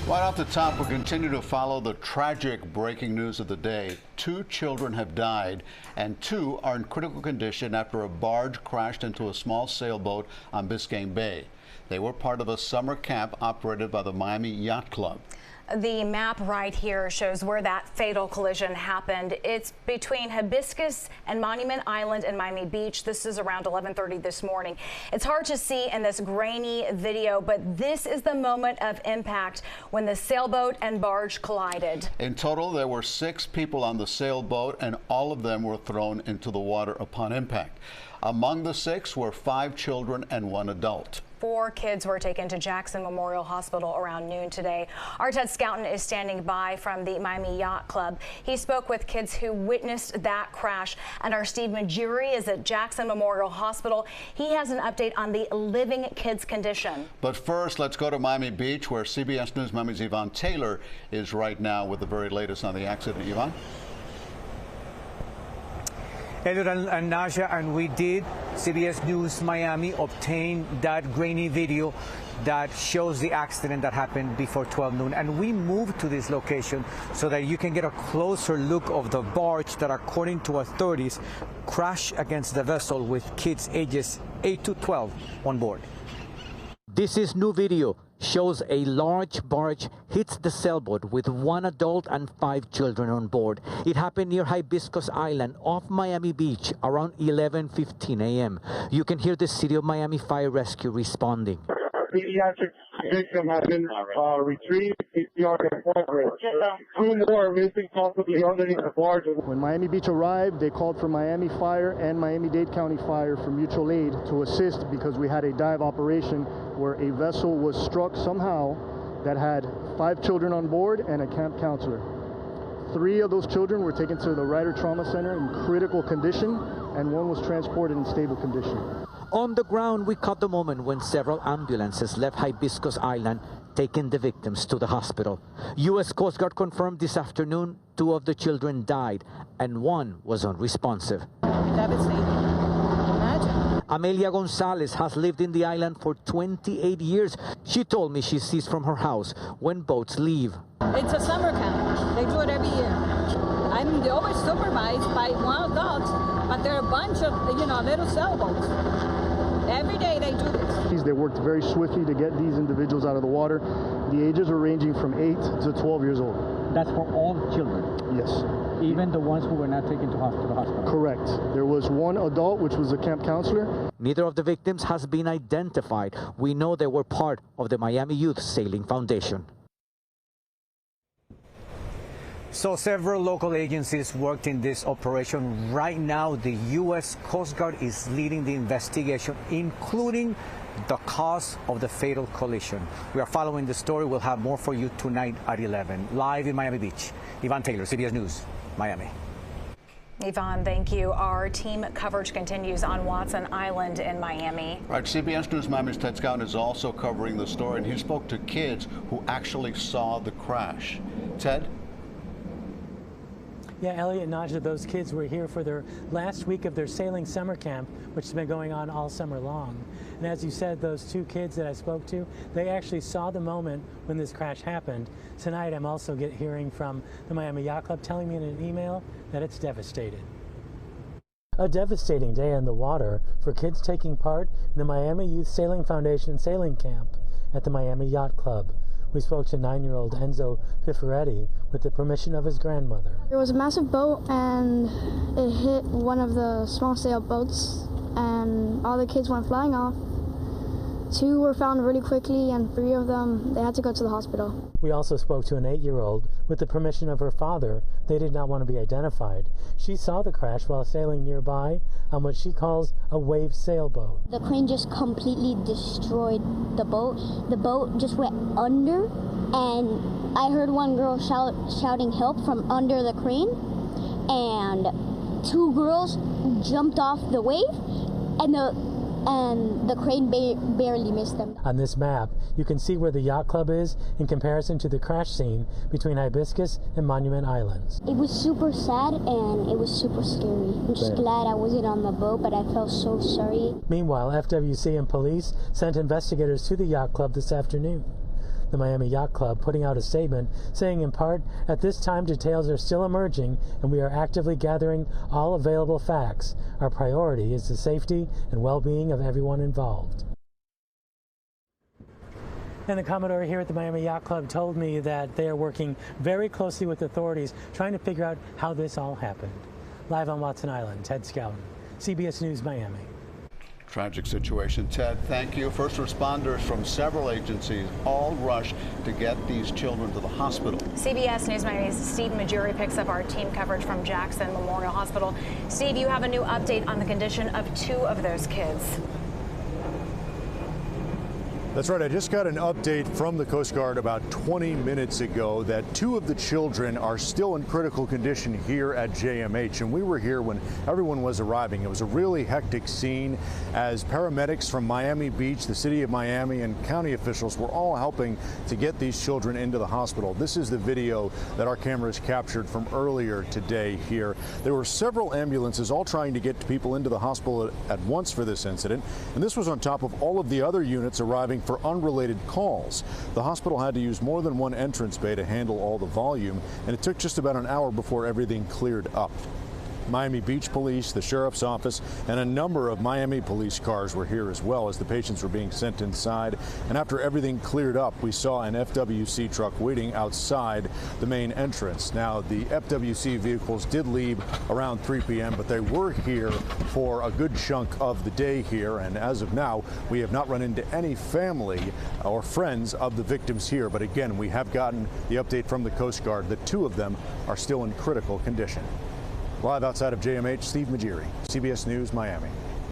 Right off the top, we'll continue to follow the tragic breaking news of the day. 2 children have died and 2 are in critical condition after a barge crashed into a small sailboat on Biscayne Bay. They were part of a summer camp operated by the Miami Yacht Club. The map right here shows where that fatal collision happened. It's between Hibiscus and Monument Island and Miami Beach. This is around 11:30 this morning. It's hard to see in this grainy video, but this is the moment of impact when the sailboat and barge collided. In total, there were 6 people on the sailboat, and all of them were thrown into the water upon impact. Among the 6 were 5 children and 1 adult. 4 kids were taken to Jackson Memorial Hospital around noon today. Our Ted Scouten is standing by from the Miami Yacht Club. He spoke with kids who witnessed that crash, and our Steve Majuri is at Jackson Memorial Hospital. He has an update on the living kids' condition. But first, let's go to Miami Beach, where CBS News Miami's Yvonne Taylor is right now with the very latest on the accident. Yvonne? Elliot and Naja, and we did, CBS News Miami, obtain that grainy video that shows the accident that happened before 12 noon. And we moved to this location so that you can get a closer look of the barge that, according to authorities, crashed against the vessel with kids ages 8 to 12 on board. This is new video. Shows a large barge hits the sailboat with 1 adult and 5 children on board. It happened near Hibiscus Island off Miami Beach around 11:15 a.m. You can hear the City of Miami Fire Rescue responding. Pediatric victim has been retrieved. CPR in progress. 2 more missing, possibly underneath the barge. When Miami Beach arrived, they called for Miami Fire and Miami-Dade County Fire for mutual aid to assist, because we had a dive operation where a vessel was struck somehow that had 5 children on board and a camp counselor. 3 of those children were taken to the Ryder Trauma Center in critical condition, and 1 was transported in stable condition. On the ground, we caught the moment when several ambulances left Hibiscus Island, taking the victims to the hospital. U.S. Coast Guard confirmed this afternoon 2 of the children died and 1 was unresponsive. Devastating. Imagine. Amelia Gonzalez has lived in the island for 28 years. She told me she sees from her house when boats leave. It's a summer camp. They do it every year. I mean, they're always supervised by 1 adult, but there are a bunch of, little sailboats. Every day they do this. They worked very swiftly to get these individuals out of the water. The ages were ranging from 8 to 12 years old. That's for all children? Yes. Even the ones who were not taken to the hospital? Correct. There was 1 adult, which was a camp counselor. Neither of the victims has been identified. We know they were part of the Miami Youth Sailing Foundation. So several local agencies worked in this operation. Right now, the U.S. Coast Guard is leading the investigation, including the cause of the fatal collision. We are following the story. We'll have more for you tonight at 11. Live in Miami Beach, Yvonne Taylor, CBS News, Miami. Yvonne, thank you. Our team coverage continues on Watson Island in Miami. Right, CBS News Miami's Ted Scouten is also covering the story, and he spoke to kids who actually saw the crash. Ted? Yeah, Elliot and Naja, those kids were here for their last week of their sailing summer camp, which has been going on all summer long. And as you said, those 2 kids that I spoke to, they actually saw the moment when this crash happened. Tonight, I'm also hearing from the Miami Yacht Club telling me in an email that it's devastated. A devastating day on the water for kids taking part in the Miami Youth Sailing Foundation sailing camp at the Miami Yacht Club. We spoke to 9-year-old Enzo Piferetti with the permission of his grandmother. There was a massive boat and it hit one of the small sailboats and all the kids went flying off. 2 were found really quickly and 3 of them, they had to go to the hospital. We also spoke to an 8-year-old with the permission of her father. They did not want to be identified. She saw the crash while sailing nearby on what she calls a wave sailboat. The crane just completely destroyed the boat. The boat just went under and I heard one girl shouting help from under the crane, and 2 girls jumped off the wave and the crane barely missed them. On this map, you can see where the yacht club is in comparison to the crash scene between Hibiscus and Monument Islands. It was super sad and it was super scary. I'm just glad I wasn't on the boat, but I felt so sorry. Meanwhile, FWC and police sent investigators to the yacht club this afternoon. the Miami Yacht Club, putting out a statement saying in part, "At this time, details are still emerging and we are actively gathering all available facts. Our priority is the safety and well-being of everyone involved." And the Commodore here at the Miami Yacht Club told me that they are working very closely with authorities trying to figure out how this all happened. Live on Watson Island, Ted Scouten, CBS News, Miami. Tragic situation. Ted, thank you. First responders from several agencies all rushed to get these children to the hospital. CBS News Miami's Steve Majuri picks up our team coverage from Jackson Memorial Hospital. Steve, you have a new update on the condition of 2 of those kids. That's right. I just got an update from the Coast Guard about 20 minutes ago that 2 of the children are still in critical condition here at JMH. And we were here when everyone was arriving. It was a really hectic scene as paramedics from Miami Beach, the city of Miami, and county officials were all helping to get these children into the hospital. This is the video that our cameras captured from earlier today here. There were several ambulances all trying to get people into the hospital at once for this incident. And this was on top of all of the other units arriving for unrelated calls. The hospital had to use more than one entrance bay to handle all the volume, and it took just about an hour before everything cleared up. Miami Beach Police, the Sheriff's Office, and a number of Miami police cars were here as well as the patients were being sent inside. And after everything cleared up, we saw an FWC truck waiting outside the main entrance. Now, the FWC vehicles did leave around 3 p.m., but they were here for a good chunk of the day here. And as of now, we have not run into any family or friends of the victims here. But again, we have gotten the update from the Coast Guard that 2 of them are still in critical condition. Live outside of JMH, Steve Majiri, CBS News, Miami.